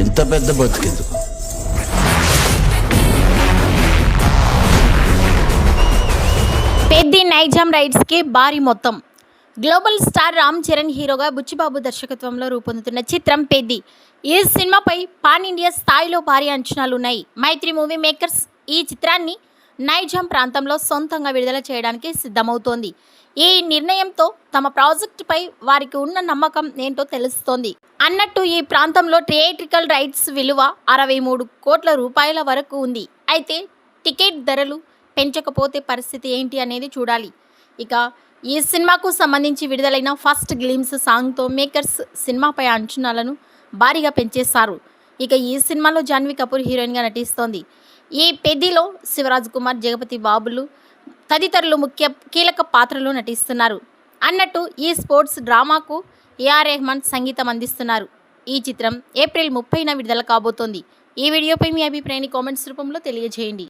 ఇంత పెద్ద బతుకెందుకు? పెద్ది నైజాం రైడ్స్ కి భారీ మొత్తం. గ్లోబల్ స్టార్ రామ్ చరణ్ హీరోగా బుచ్చిబాబు దర్శకత్వంలో రూపొందుతున్న చిత్రం పెద్ది. ఈ సినిమాపై పాన్ ఇండియా స్థాయిలో భారీ అంచనాలు ఉన్నాయి. మైత్రి మూవీ మేకర్స్ ఈ చిత్రాన్ని నైజాం ప్రాంతంలో సొంతంగా విడుదల చేయడానికి సిద్ధమవుతోంది. ఈ నిర్ణయంతో తమ ప్రాజెక్టుపై వారికి ఉన్న నమ్మకం ఏంటో తెలుస్తోంది. అన్నట్టు ఈ ప్రాంతంలో థియేట్రికల్ రైట్స్ విలువ 63 కోట్ల రూపాయల వరకు ఉంది. అయితే టికెట్ ధరలు పెంచకపోతే పరిస్థితి ఏంటి అనేది చూడాలి. ఇక ఈ సినిమాకు సంబంధించి విడుదలైన ఫస్ట్ గ్లిమ్స్ సాంగ్తో మేకర్స్ సినిమాపై అంచనాలను భారీగా పెంచేశారు. ఇక ఈ సినిమాలో జాన్వీ కపూర్ హీరోయిన్గా నటిస్తోంది. ఈ పెద్దిలో శివరాజ్ కుమార్, జగపతి బాబులు తదితరులు కీలక పాత్రలు నటిస్తున్నారు. అన్నట్టు ఈ స్పోర్ట్స్ డ్రామాకు ఏఆర్ రెహమాన్ సంగీతం అందిస్తున్నారు. ఈ చిత్రం ఏప్రిల్ 30న విడుదల కాబోతోంది. ఈ వీడియోపై మీ అభిప్రాయాన్ని కామెంట్స్ రూపంలో తెలియజేయండి.